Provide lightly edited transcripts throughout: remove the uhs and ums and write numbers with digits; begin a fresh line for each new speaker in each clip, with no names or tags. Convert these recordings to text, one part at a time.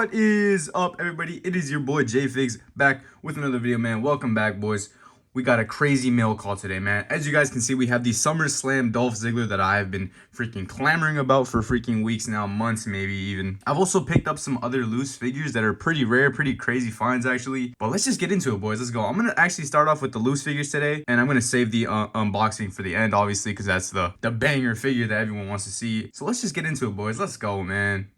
What is up, everybody? It is your boy J-Figs back with another video, man. Welcome back, boys. We got a crazy mail call today, man. As you guys can see, we have the SummerSlam Dolph Ziggler that I have been freaking clamoring about for freaking weeks now, months maybe even. I've also picked up some other loose figures that are pretty rare, pretty crazy finds actually. But let's just get into it, boys. Let's go. I'm gonna actually start off with the loose figures today, and I'm gonna save the unboxing for the end, obviously, because that's the banger figure that everyone wants to see. So let's just get into it, boys. Let's go, man.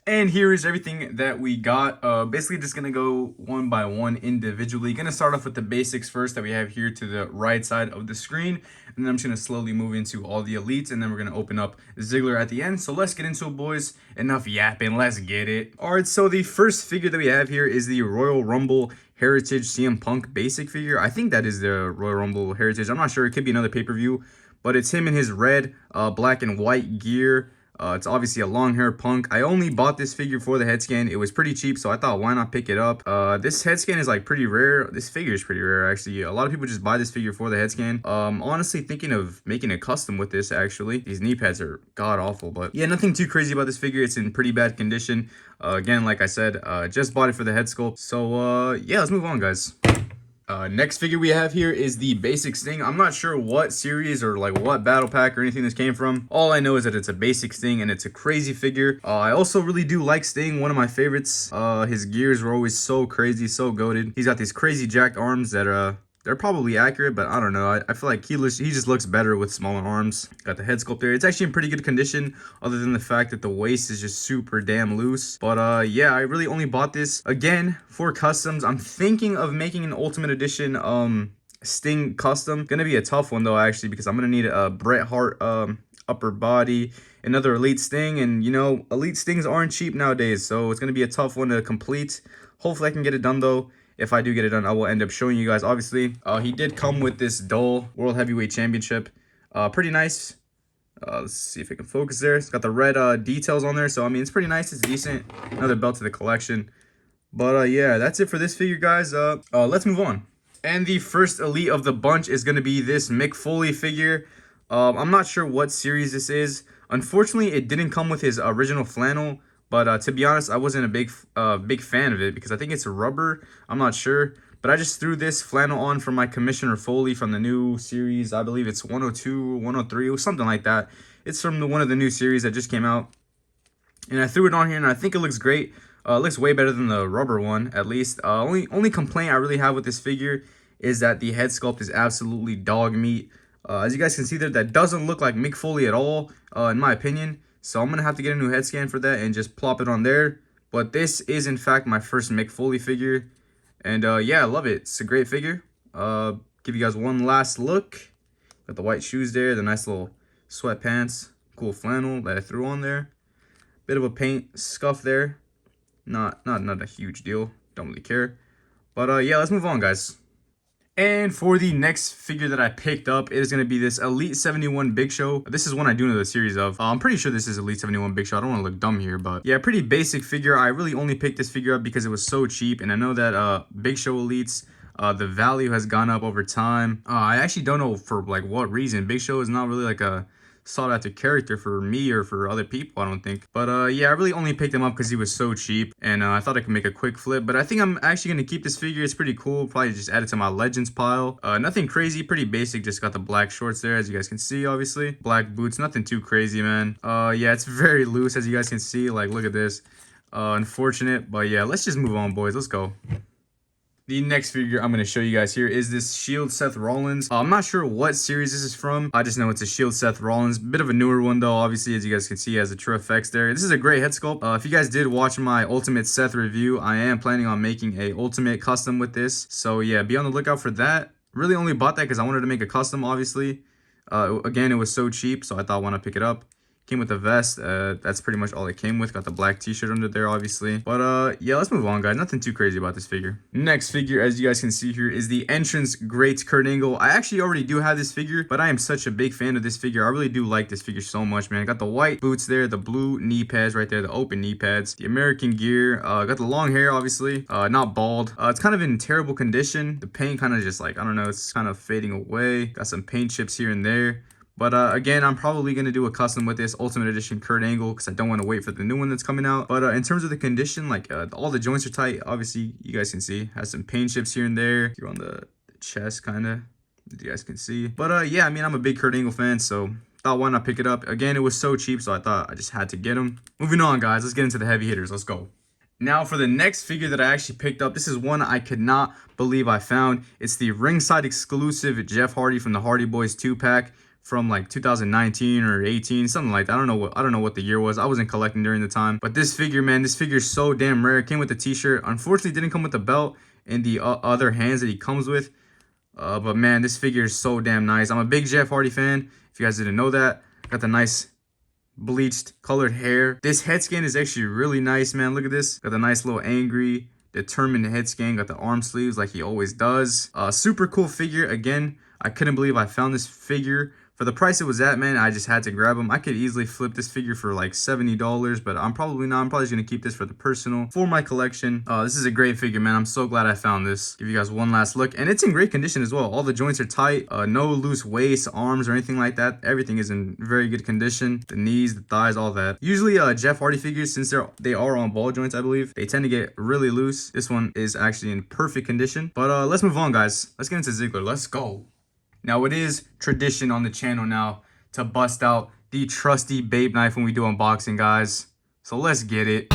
And here is everything that we got. Basically just gonna go one by one individually. Gonna start off with the basics first that we have here to the right side of the screen, and then I'm just gonna slowly move into all the elites, and then we're gonna open up Ziggler at the end. So let's get into it, boys. Enough yapping, let's get it. All right, so the first figure that we have here is the Royal Rumble Heritage CM Punk basic figure. I think that is the Royal Rumble Heritage. I'm not sure, it could be another pay-per-view, but it's him in his red, black and white gear. It's obviously a long hair Punk. I only bought this figure for the head scan. It was pretty cheap, so I thought, why not pick it up? This head scan is like pretty rare. This figure is pretty rare, actually. A lot of people just buy this figure for the head scan. Honestly thinking of making a custom with this, actually. These knee pads are god awful, but yeah, nothing too crazy about this figure. It's in pretty bad condition. Again, like I said, just bought it for the head sculpt. So yeah, let's move on, guys. Next figure we have here is the basic Sting. I'm not sure what series or like what battle pack or anything this came from. All I know is that it's a basic Sting and it's a crazy figure. I also really do like Sting, one of my favorites. His gears were always so crazy, so goated. He's got these crazy jacked arms that they're probably accurate, but I don't know. I feel like he just looks better with smaller arms. Got the head sculpt there. It's actually in pretty good condition, other than the fact that the waist is just super damn loose. But yeah, I really only bought this again for customs. I'm thinking of making an Ultimate Edition Sting custom. Gonna be a tough one though, actually, because I'm gonna need a Bret Hart upper body, another Elite Sting, and you know, Elite Stings aren't cheap nowadays, so it's gonna be a tough one to complete. Hopefully I can get it done though. If I do get it done, I will end up showing you guys, obviously. He did come with this dull World Heavyweight Championship. Pretty nice. Let's see if it can focus there. It's got the red details on there, so I mean, it's pretty nice. It's decent. Another belt to the collection. But yeah, that's it for this figure, guys. Let's move on. And the first elite of the bunch is going to be this Mick Foley figure. I'm not sure what series this is. Unfortunately, it didn't come with his original flannel. But to be honest, I wasn't a big fan of it because I think it's a rubber. I'm not sure. But I just threw this flannel on for my Commissioner Foley from the new series. I believe it's 102, 103, or something like that. It's from one of the new series that just came out. And I threw it on here, and I think it looks great. It looks way better than the rubber one, at least. Only complaint I really have with this figure is that the head sculpt is absolutely dog meat. As you guys can see there, that doesn't look like Mick Foley at all, in my opinion. So I'm going to have to get a new head scan for that and just plop it on there. But this is, in fact, my first Mick Foley figure. And yeah, I love it. It's a great figure. Give you guys one last look. Got the white shoes there, the nice little sweatpants. Cool flannel that I threw on there. Bit of a paint scuff there. Not a huge deal. Don't really care. But yeah, let's move on, guys. And for the next figure that I picked up, it is going to be this Elite 71 Big Show. This is one I do know the series of. I'm pretty sure this is Elite 71 Big Show. I don't want to look dumb here, but yeah, pretty basic figure. I really only picked this figure up because it was so cheap, and I know that Big Show Elites, the value has gone up over time. I actually don't know for like what reason. Big Show is not really like a sought after character for me or for other people, I don't think. But yeah, I really only picked him up because he was so cheap, and I thought I could make a quick flip. But I think I'm actually going to keep this figure. It's pretty cool. Probably just add it to my Legends pile. Nothing crazy, pretty basic. Just got the black shorts there, as you guys can see, obviously. Black boots, nothing too crazy, man. Yeah, it's very loose, as you guys can see. Like, look at this. Unfortunate, but yeah, let's just move on, boys. Let's go. The next figure I'm going to show you guys here is this Shield Seth Rollins. I'm not sure what series this is from. I just know it's a Shield Seth Rollins. Bit of a newer one though, obviously, as you guys can see, has the true effects there. This is a great head sculpt. If you guys did watch my Ultimate Seth review, I am planning on making a Ultimate custom with this. So yeah, be on the lookout for that. Really only bought that because I wanted to make a custom, obviously. Again, it was so cheap, so I thought, why not pick it up? Came with a vest. That's pretty much all it came with. Got the black t-shirt under there, obviously. But yeah, let's move on, guys. Nothing too crazy about this figure. Next figure, as you guys can see here, is the Entrance Great Kurt Angle. I actually already do have this figure, but I am such a big fan of this figure. I really do like this figure so much, man. Got the white boots there, the blue knee pads right there, the open knee pads, the American gear. Got the long hair, obviously. Not bald. It's kind of in terrible condition. The paint kind of just like, I don't know, it's kind of fading away. Got some paint chips here and there. But again, I'm probably going to do a custom with this Ultimate Edition Kurt Angle because I don't want to wait for the new one that's coming out. But in terms of the condition, like all the joints are tight. Obviously, you guys can see. Has some paint chips here and there. Here on the chest, kind of. You guys can see. But yeah, I mean, I'm a big Kurt Angle fan, so thought why not pick it up. Again, it was so cheap, so I thought I just had to get them. Moving on, guys. Let's get into the heavy hitters. Let's go. Now for the next figure that I actually picked up, this is one I could not believe I found. It's the Ringside exclusive Jeff Hardy from the Hardy Boys 2-pack from like 2019 or 18, something like that. I don't know what the year was. I wasn't collecting during the time. But this figure, man, this figure is so damn rare. It came with the t-shirt. Unfortunately, it didn't come with the belt and the other hands that he comes with. But man, this figure is so damn nice. I'm a big Jeff Hardy fan, if you guys didn't know that. Got the nice bleached colored hair. This head scan is actually really nice, man. Look at this. Got the nice little angry, determined head scan. Got the arm sleeves like he always does. Super cool figure. Again, I couldn't believe I found this figure. For the price it was at, man, I just had to grab him. I could easily flip this figure for like $70, but I'm probably not. I'm probably just going to keep this for the personal, for my collection. This is a great figure, man. I'm so glad I found this. Give you guys one last look. And it's in great condition as well. All the joints are tight. No loose waist, arms, or anything like that. Everything is in very good condition. The knees, the thighs, all that. Usually Jeff Hardy figures, since they are on ball joints, I believe, they tend to get really loose. This one is actually in perfect condition. But let's move on, guys. Let's get into Ziggler. Let's go. Now, it is tradition on the channel now to bust out the trusty Babe knife when we do unboxing, guys. So let's get it.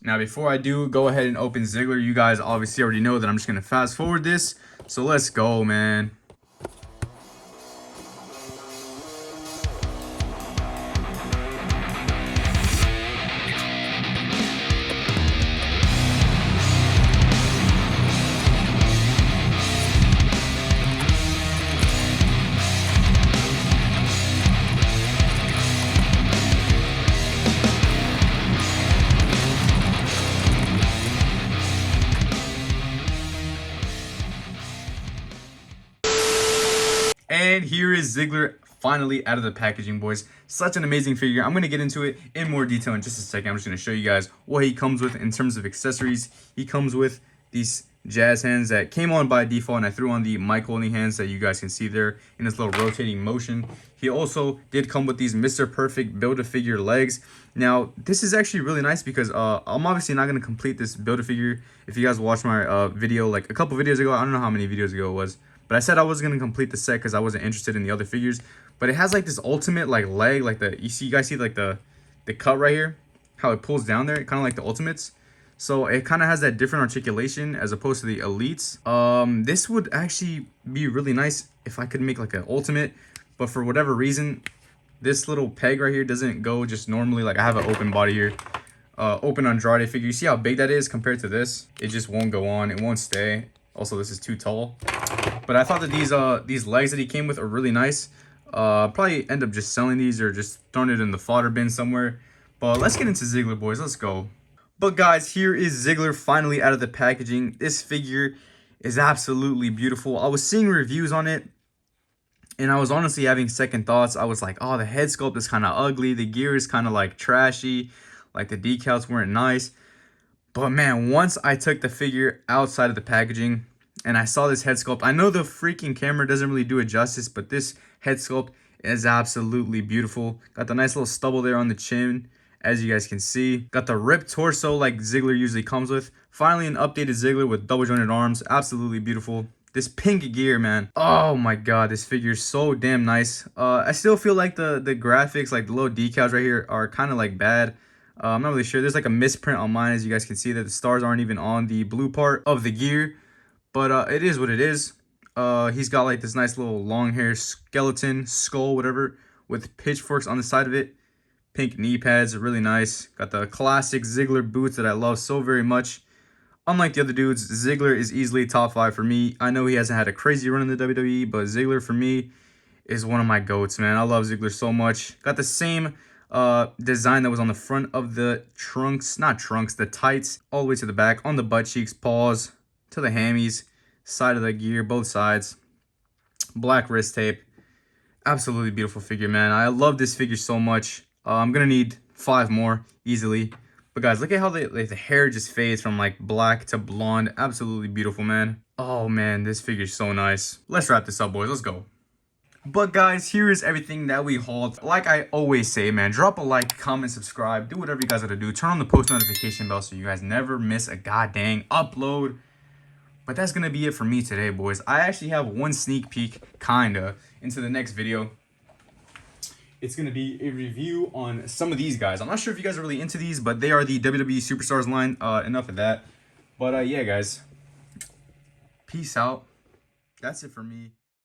Now, before I do go ahead and open Ziggler, you guys obviously already know that I'm just going to fast forward this. So let's go, man. And here is Ziggler finally out of the packaging, boys. Such an amazing figure. I'm going to get into it in more detail in just a second. I'm just going to show you guys what he comes with in terms of accessories. He comes with these jazz hands that came on by default, and I threw on the mic holding hands that you guys can see there in this little rotating motion. He also did come with these Mr. Perfect Build-A-Figure legs. Now, this is actually really nice because I'm obviously not going to complete this Build-A-Figure. If you guys watched my video like a couple videos ago, I don't know how many videos ago it was, but I said I was going to complete the set because I wasn't interested in the other figures. But it has like this ultimate like leg, like you guys see like the cut right here, how it pulls down there, kind of like the Ultimates. So it kind of has that different articulation as opposed to the Elites. This would actually be really nice if I could make like an Ultimate, but for whatever reason, this little peg right here doesn't go just normally. Like I have an open body here, open Andrade figure. You see how big that is compared to this? It just won't go on. It won't stay. Also, this is too tall. But I thought that these legs that he came with are really nice. Probably end up just selling these or just throwing it in the fodder bin somewhere. But let's get into Ziggler, boys. Let's go. But guys, here is Ziggler finally out of the packaging. This figure is absolutely beautiful. I was seeing reviews on it, and I was honestly having second thoughts. I was like, oh, the head sculpt is kind of ugly. The gear is kind of like trashy. Like the decals weren't nice. But man, once I took the figure outside of the packaging and I saw this head sculpt, I know the freaking camera doesn't really do it justice, but this head sculpt is absolutely beautiful. Got the nice little stubble there on the chin, as you guys can see. Got the ripped torso like Ziggler usually comes with. Finally, an updated Ziggler with double jointed arms. Absolutely beautiful. This pink gear, man. Oh my god, this figure is so damn nice. I still feel like the graphics, like the little decals right here, are kind of like bad. I'm not really sure. There's like a misprint on mine, as you guys can see that the stars aren't even on the blue part of the gear. But it is what it is. He's got like this nice little long hair skeleton, skull, whatever, with pitchforks on the side of it. Pink knee pads are really nice. Got the classic Ziggler boots that I love so very much. Unlike the other dudes, Ziggler is easily top 5 for me. I know he hasn't had a crazy run in the WWE, but Ziggler for me is one of my goats, man. I love Ziggler so much. Got the same design that was on the front of the trunks, not trunks, the tights, all the way to the back, on the butt cheeks, paws, to the hammies, side of the gear, both sides. Black wrist tape. Absolutely beautiful figure, man. I love this figure so much. I'm gonna need 5 more easily, But guys, look at how the hair just fades from like black to blonde. Absolutely beautiful, man. Oh man, this figure's so nice. Let's wrap this up, boys. Let's go. But guys, here is everything that we hauled. Like I always say, man, drop a like, comment, subscribe, do whatever you guys gotta do. Turn on the post notification bell so you guys never miss a goddamn upload. But that's gonna be it for me today, boys. I actually have one sneak peek, kinda, into the next video. It's gonna be a review on some of these guys. I'm not sure if you guys are really into these, but they are the WWE Superstars line. Enough of that. But yeah, guys. Peace out. That's it for me.